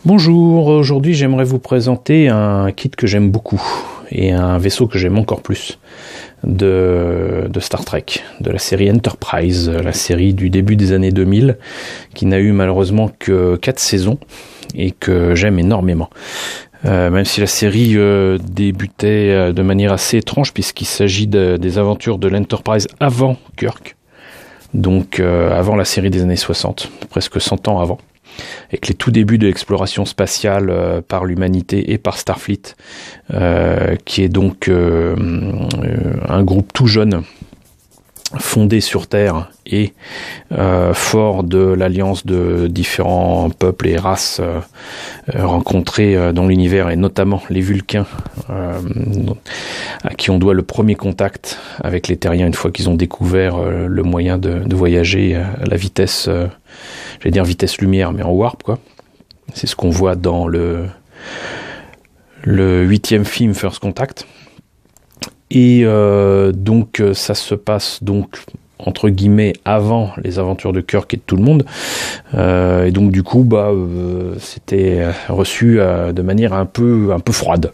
Bonjour, aujourd'hui j'aimerais vous présenter un kit que j'aime beaucoup et un vaisseau que j'aime encore plus de Star Trek, de la série Enterprise, la série du début des années 2000 qui n'a eu malheureusement que 4 saisons et que j'aime énormément. Même si la série débutait de manière assez étrange puisqu'il s'agit des aventures de l'Enterprise avant Kirk, donc avant la série des années 60, presque 100 ans avant, avec les tout débuts de l'exploration spatiale par l'humanité et par Starfleet, qui est donc un groupe tout jeune, fondé sur Terre et fort de l'alliance de différents peuples et races rencontrés dans l'univers, et notamment les Vulcains, à qui on doit le premier contact avec les Terriens une fois qu'ils ont découvert le moyen de voyager à la vitesse, j'allais dire vitesse lumière, mais en warp, quoi. C'est ce qu'on voit dans le 8e film First Contact. Et donc ça se passe donc entre guillemets avant les aventures de Kirk et de tout le monde, et donc du coup c'était reçu de manière un peu froide,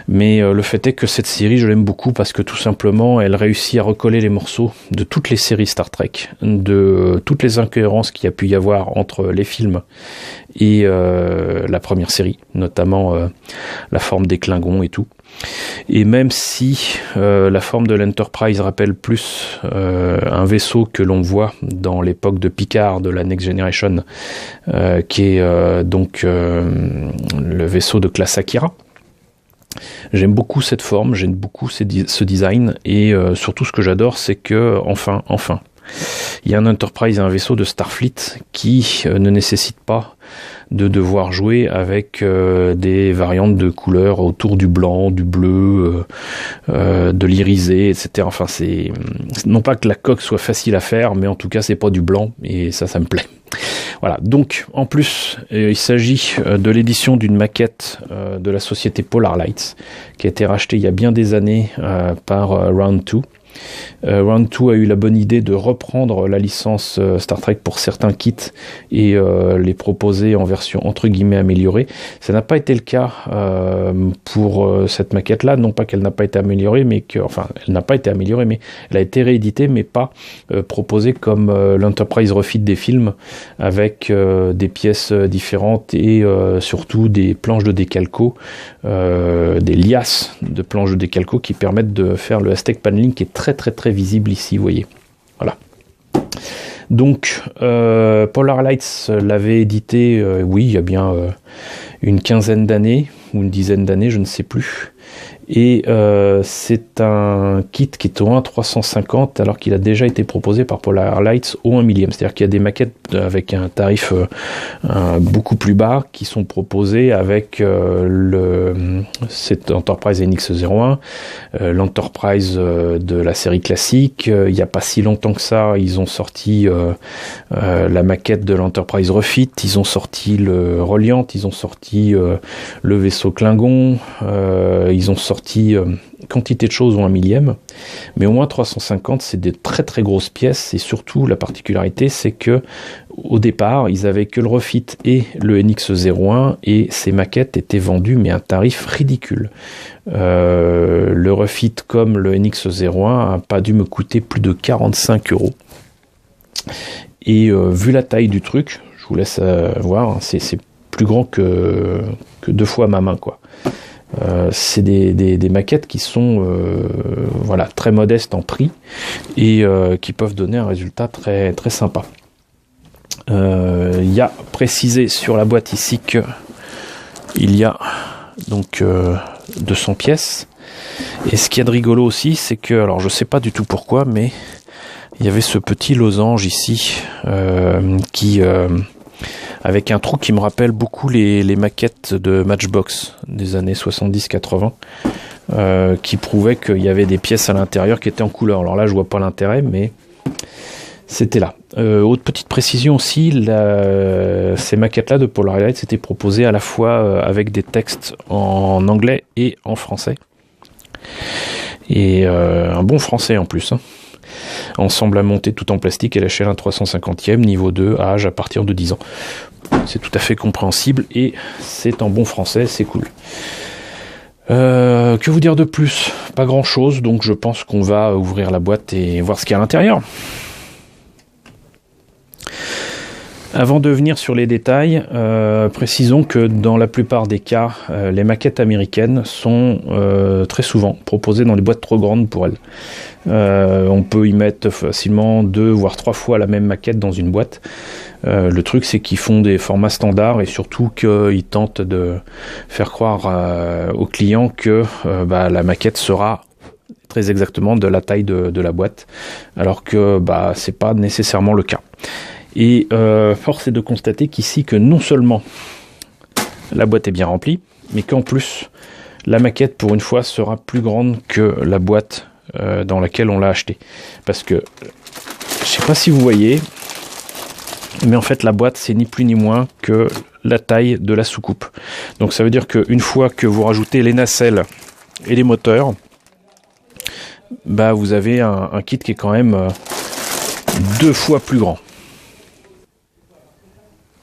mais le fait est que cette série je l'aime beaucoup parce que tout simplement elle réussit à recoller les morceaux de toutes les séries Star Trek, de toutes les incohérences qu'il y a pu y avoir entre les films et la première série, notamment la forme des Klingons et tout. Et même si la forme de l'Enterprise rappelle plus un vaisseau que l'on voit dans l'époque de Picard de la Next Generation, qui est donc le vaisseau de classe Akira, j'aime beaucoup cette forme, j'aime beaucoup ce design, et surtout ce que j'adore, c'est que enfin il y a un Enterprise et un vaisseau de Starfleet qui ne nécessite pas de devoir jouer avec des variantes de couleurs autour du blanc, du bleu, de l'irisé, etc. Enfin, c'est non pas que la coque soit facile à faire, mais en tout cas c'est pas du blanc, et ça me plaît. Voilà, donc en plus il s'agit de l'édition d'une maquette de la société Polar Lights qui a été rachetée il y a bien des années par Round 2. Round 2 a eu la bonne idée de reprendre la licence Star Trek pour certains kits et les proposer en version entre guillemets améliorée. Ça n'a pas été le cas pour cette maquette-là, non pas qu'elle n'a pas été améliorée, mais elle n'a pas été améliorée, mais elle a été rééditée, mais pas proposée comme l'Enterprise Refit des films, avec des pièces différentes et surtout des planches de décalco, des liasses de planches de décalco qui permettent de faire le Aztec paneling qui est très visible ici, vous voyez. Voilà. Donc Polar Lights l'avait édité, oui, il y a bien une quinzaine d'années ou une dizaine d'années, je ne sais plus. Et c'est un kit qui est au 1/350 alors qu'il a déjà été proposé par Polar Lights au 1 millième. C'est-à-dire qu'il y a des maquettes avec un tarif beaucoup plus bas qui sont proposées avec cette Enterprise NX-01, l'Enterprise de la série classique. Il n'y a pas si longtemps que ça, ils ont sorti la maquette de l'Enterprise Refit, ils ont sorti le Reliant, ils ont sorti le vaisseau Klingon, ils ont sorti quantité de choses au 1 millième, mais au moins 350 c'est des très grosses pièces, et surtout la particularité c'est que au départ ils avaient que le Refit et le NX-01 et ces maquettes étaient vendues mais à un tarif ridicule. Le Refit comme le NX-01 a pas dû me coûter plus de 45 €, et vu la taille du truc, je vous laisse voir, c'est plus grand que 2 fois ma main, quoi. C'est des maquettes qui sont très modestes en prix et qui peuvent donner un résultat très sympa. Il y a précisé sur la boîte ici que il y a donc 200 pièces, et ce qui est de rigolo aussi, c'est que, alors je sais pas du tout pourquoi, mais il y avait ce petit losange ici qui avec un trou qui me rappelle beaucoup les maquettes de Matchbox des années 70-80, qui prouvaient qu'il y avait des pièces à l'intérieur qui étaient en couleur. Alors là, je vois pas l'intérêt, mais c'était là. Autre petite précision aussi, ces maquettes-là de Polar Lights étaient proposées à la fois avec des textes en anglais et en français. Et un bon français en plus, hein. Ensemble à monter tout en plastique à l'échelle 1/350e, niveau 2, âge à partir de 10 ans. C'est tout à fait compréhensible et c'est en bon français, c'est cool. Que vous dire de plus? Pas grand chose, donc je pense qu'on va ouvrir la boîte et voir ce qu'il y a à l'intérieur. Avant de venir sur les détails, précisons que dans la plupart des cas, les maquettes américaines sont très souvent proposées dans des boîtes trop grandes pour elles. On peut y mettre facilement 2 voire 3 fois la même maquette dans une boîte. Le truc, c'est qu'ils font des formats standards et surtout qu'ils tentent de faire croire aux clients que la maquette sera très exactement de la taille de la boîte, alors que c'est pas nécessairement le cas. Et force est de constater qu'ici que non seulement la boîte est bien remplie, mais qu'en plus la maquette pour une fois sera plus grande que la boîte dans laquelle on l'a acheté. Parce que je sais pas si vous voyez, mais en fait la boîte c'est ni plus ni moins que la taille de la soucoupe. Donc ça veut dire qu'une fois que vous rajoutez les nacelles et les moteurs, vous avez un kit qui est quand même 2 fois plus grand.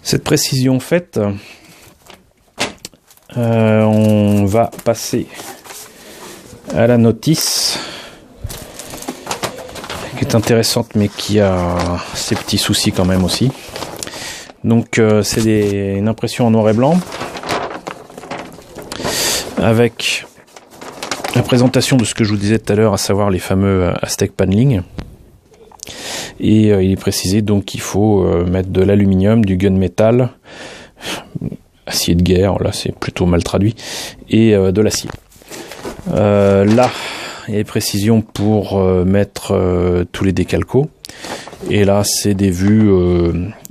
Cette précision faite, on va passer à la notice, qui est intéressante mais qui a ses petits soucis quand même aussi. Donc c'est une impression en noir et blanc avec la présentation de ce que je vous disais tout à l'heure, à savoir les fameux Aztec Paneling. Et il est précisé donc qu'il faut mettre de l'aluminium, du gunmetal, acier de guerre, là c'est plutôt mal traduit, et de l'acier. Là, il y a des précisions pour mettre tous les décalcos. Et là, c'est des vues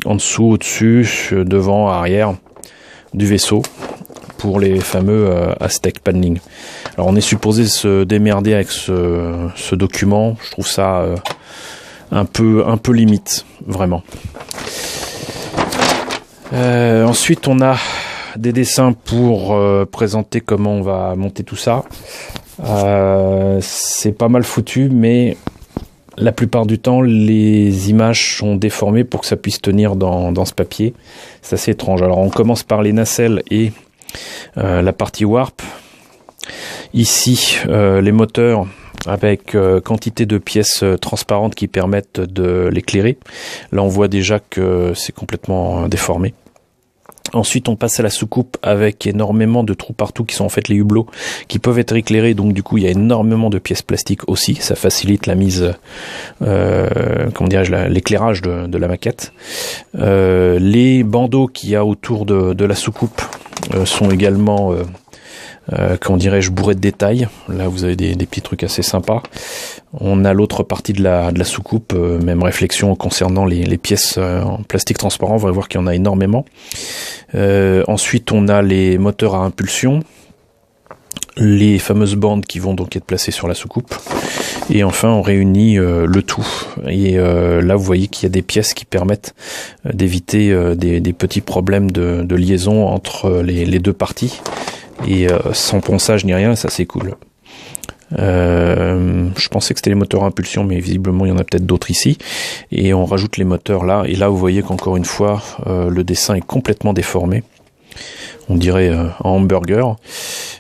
en dessous, au-dessus, devant, arrière du vaisseau pour les fameux Aztec Paneling. Alors on est supposé se démerder avec ce document. Je trouve ça un peu limite, vraiment. Ensuite, on a des dessins pour présenter comment on va monter tout ça. C'est pas mal foutu, mais la plupart du temps, les images sont déformées pour que ça puisse tenir dans ce papier. C'est assez étrange. Alors, on commence par les nacelles et la partie warp. Ici, les moteurs avec quantité de pièces transparentes qui permettent de l'éclairer. Là, on voit déjà que c'est complètement déformé. Ensuite, on passe à la soucoupe avec énormément de trous partout qui sont en fait les hublots qui peuvent être éclairés. Donc, du coup, il y a énormément de pièces plastiques aussi. Ça facilite la mise, l'éclairage de la maquette. Les bandeaux qu'il y a autour de la soucoupe sont également bourré de détails. Là vous avez des petits trucs assez sympas. On a l'autre partie de la soucoupe, même réflexion concernant les pièces en plastique transparent, on va voir qu'il y en a énormément. Ensuite on a les moteurs à impulsion, les fameuses bandes qui vont donc être placées sur la soucoupe, et enfin on réunit le tout. Et là vous voyez qu'il y a des pièces qui permettent d'éviter des petits problèmes de liaison entre les deux parties. Et sans ponçage ni rien, ça c'est cool. Je pensais que c'était les moteurs à impulsion, mais visiblement il y en a peut-être d'autres ici. Et on rajoute les moteurs là. Et là vous voyez qu'encore une fois, le dessin est complètement déformé. On dirait un hamburger.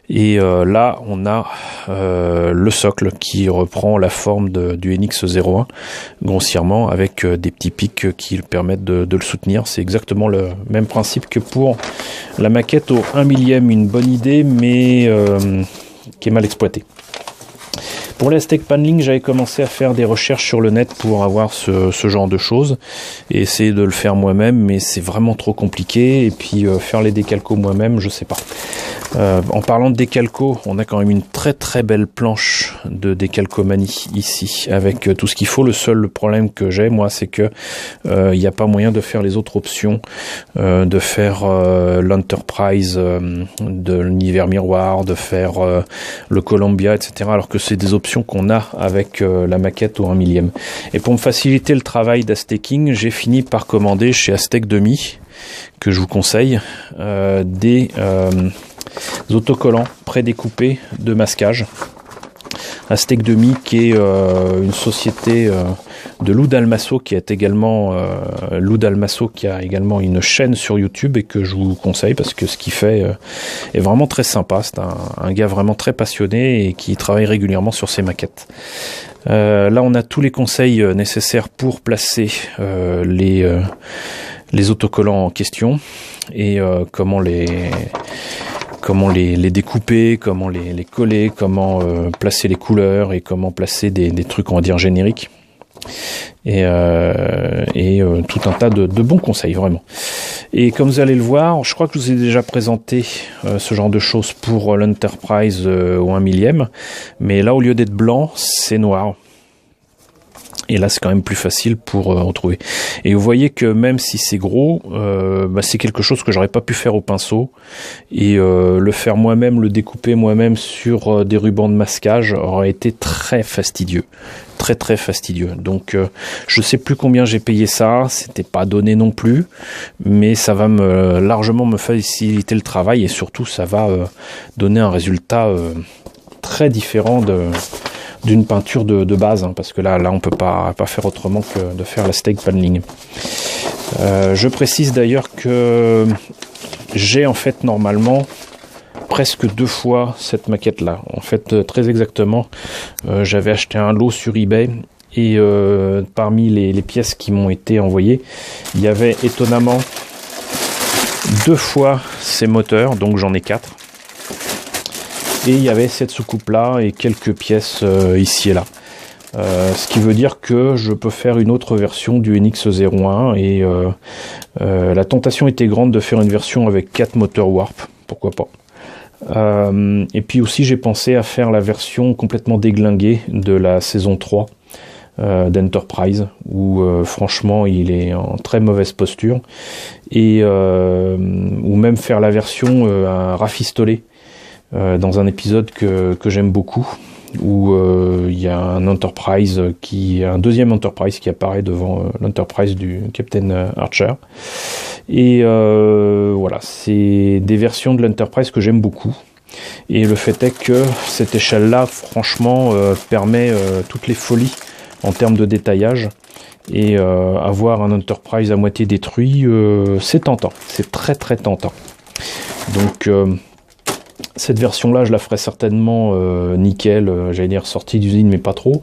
Et là on a le socle qui reprend la forme du NX01 grossièrement, avec des petits pics qui permettent de le soutenir. C'est exactement le même principe que pour la maquette au 1 millième, une bonne idée mais qui est mal exploitée. Pour les Aztec Paneling, j'avais commencé à faire des recherches sur le net pour avoir ce genre de choses et essayer de le faire moi-même, mais c'est vraiment trop compliqué. Et puis faire les décalcos moi-même, je sais pas. En parlant de décalco, on a quand même une très très belle planche de décalcomanie ici, avec tout ce qu'il faut. Le seul problème que j'ai, moi, c'est que il n'y a pas moyen de faire les autres options, de faire l'Enterprise de l'univers miroir, de faire le Columbia, etc. Alors que c'est des options qu'on a avec la maquette au 1 millième. Et pour me faciliter le travail d'Aztecing, j'ai fini par commander chez Aztec Demi, que je vous conseille, des autocollants prédécoupés de masquage. Aztec Demi, qui est une société de Lou Dalmasso, qui a également une chaîne sur YouTube et que je vous conseille parce que ce qu'il fait est vraiment très sympa. C'est un gars vraiment très passionné et qui travaille régulièrement sur ses maquettes. Là, on a tous les conseils nécessaires pour placer les autocollants en question et comment les découper, comment les coller, comment placer les couleurs et comment placer des trucs, on va dire, génériques. Et tout un tas de bons conseils, vraiment. Et comme vous allez le voir, je crois que je vous ai déjà présenté ce genre de choses pour l'Enterprise au 1 millième, mais là, au lieu d'être blanc, c'est noir. Et là, c'est quand même plus facile pour retrouver. Et vous voyez que même si c'est gros, c'est quelque chose que j'aurais pas pu faire au pinceau. Et le faire moi-même, le découper moi-même sur des rubans de masquage aurait été très fastidieux. Très très fastidieux. Donc je sais plus combien j'ai payé ça, c'était pas donné non plus, mais ça va largement me faciliter le travail et surtout ça va donner un résultat très différent d'une peinture de base, hein, parce que là on peut pas faire autrement que de faire l'Aztec paneling. Je précise d'ailleurs que j'ai en fait normalement presque 2 fois cette maquette là. En fait, très exactement, j'avais acheté un lot sur eBay et parmi les pièces qui m'ont été envoyées, il y avait étonnamment 2 fois ces moteurs, donc j'en ai 4. Et il y avait cette soucoupe là et quelques pièces ici et là. Ce qui veut dire que je peux faire une autre version du NX01 et la tentation était grande de faire une version avec 4 moteurs Warp, pourquoi pas. Et puis aussi j'ai pensé à faire la version complètement déglinguée de la saison 3 d'Enterprise où franchement il est en très mauvaise posture et ou même faire la version rafistolée dans un épisode que j'aime beaucoup où il y a un deuxième Enterprise qui apparaît devant l'Enterprise du Captain Archer. Et voilà, c'est des versions de l'Enterprise que j'aime beaucoup. Et le fait est que cette échelle-là, franchement, permet toutes les folies en termes de détaillage. Et avoir un Enterprise à moitié détruit, c'est tentant. C'est très très tentant. Donc cette version-là, je la ferai certainement nickel, j'allais dire sortie d'usine, mais pas trop.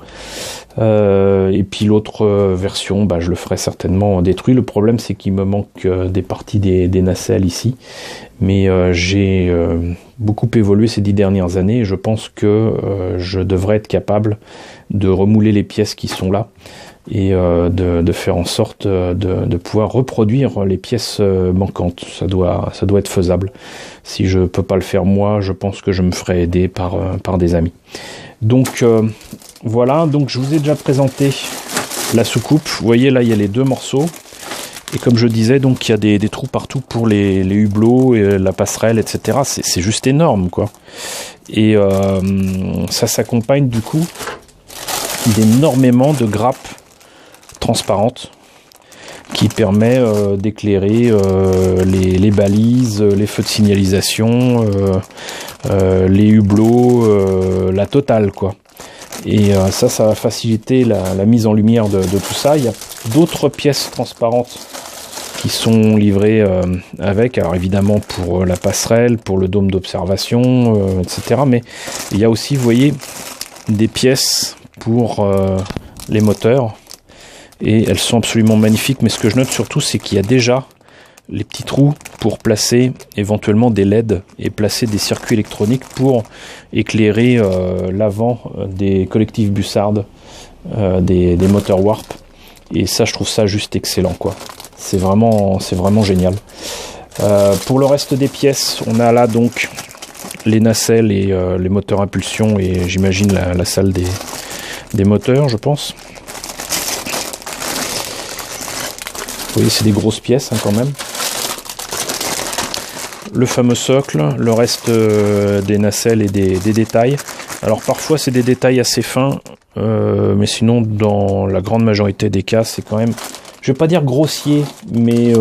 Et puis l'autre version, je le ferai certainement détruit. Le problème, c'est qu'il me manque des parties des nacelles ici. Mais j'ai beaucoup évolué ces 10 dernières années et je pense que je devrais être capable de remouler les pièces qui sont là et de faire en sorte de pouvoir reproduire les pièces manquantes. Ça doit être faisable. Si je peux pas le faire moi, je pense que je me ferai aider par des amis. Donc voilà, donc je vous ai déjà présenté la soucoupe. Vous voyez là, il y a les 2 morceaux. Et comme je disais, donc il y a des trous partout pour les hublots, et la passerelle, etc. C'est juste énorme, quoi. Et ça s'accompagne du coup d'énormément de grappes transparentes qui permet d'éclairer les balises, les feux de signalisation, les hublots, la totale, quoi. Et ça va faciliter la mise en lumière de tout ça. Il y a d'autres pièces transparentes qui sont livrées avec, alors évidemment pour la passerelle, pour le dôme d'observation, etc. Mais il y a aussi, vous voyez, des pièces pour les moteurs. Et elles sont absolument magnifiques. Mais ce que je note surtout, c'est qu'il y a déjà les petits trous pour placer éventuellement des LED et placer des circuits électroniques pour éclairer l'avant des collectifs Bussard, des moteurs Warp. Et ça, je trouve ça juste excellent, quoi. C'est vraiment génial. Pour le reste des pièces, on a là donc les nacelles et les moteurs impulsion et j'imagine la salle des moteurs, je pense. Vous voyez, c'est des grosses pièces, hein, quand même. Le fameux socle, le reste des nacelles et des détails. Alors parfois c'est des détails assez fins, mais sinon dans la grande majorité des cas c'est quand même, je vais pas dire grossier, mais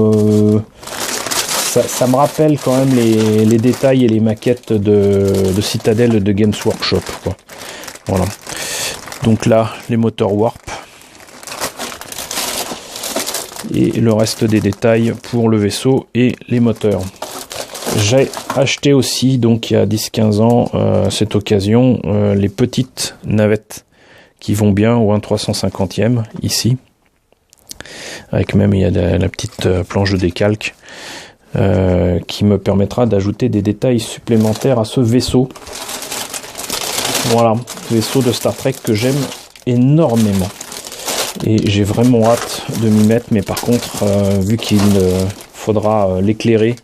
ça me rappelle quand même les détails et les maquettes de Citadel de Games Workshop, quoi. Voilà. Donc là, les moteurs Warp. Et le reste des détails pour le vaisseau et les moteurs. J'ai acheté aussi, donc il y a 10-15 ans, cette occasion, les petites navettes qui vont bien au 1/350e ici. Avec même, il y a la petite planche de décalque qui me permettra d'ajouter des détails supplémentaires à ce vaisseau. Voilà, vaisseau de Star Trek que j'aime énormément. Et j'ai vraiment hâte de m'y mettre, mais par contre, vu qu'il faudra l'éclairer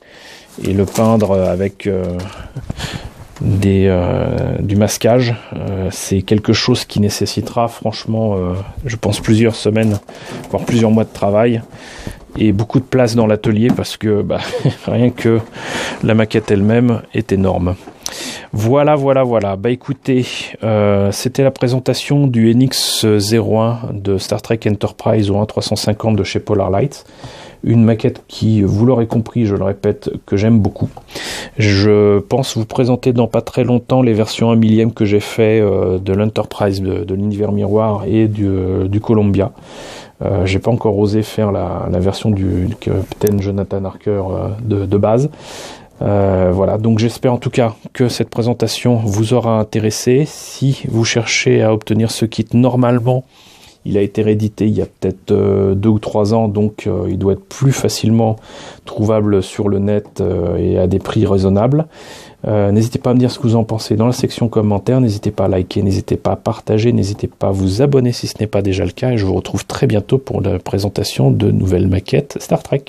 et le peindre avec du masquage, c'est quelque chose qui nécessitera franchement, je pense, plusieurs semaines, voire plusieurs mois de travail, et beaucoup de place dans l'atelier, parce que rien que la maquette elle-même est énorme. Voilà. Bah écoutez, c'était la présentation du NX-01 de Star Trek Enterprise au 1/350 de chez Polar Light. Une maquette qui, vous l'aurez compris, je le répète, que j'aime beaucoup. Je pense vous présenter dans pas très longtemps les versions 1 millième que j'ai fait de l'Enterprise, de l'univers miroir et du Columbia. J'ai pas encore osé faire la version du capitaine Jonathan Harker de base. Voilà, donc j'espère en tout cas que cette présentation vous aura intéressé. Si vous cherchez à obtenir ce kit, normalement il a été réédité il y a peut-être 2 ou 3 ans, donc il doit être plus facilement trouvable sur le net et à des prix raisonnables. N'hésitez pas à me dire ce que vous en pensez dans la section commentaires, n'hésitez pas à liker, n'hésitez pas à partager, n'hésitez pas à vous abonner si ce n'est pas déjà le cas, et je vous retrouve très bientôt pour la présentation de nouvelles maquettes Star Trek.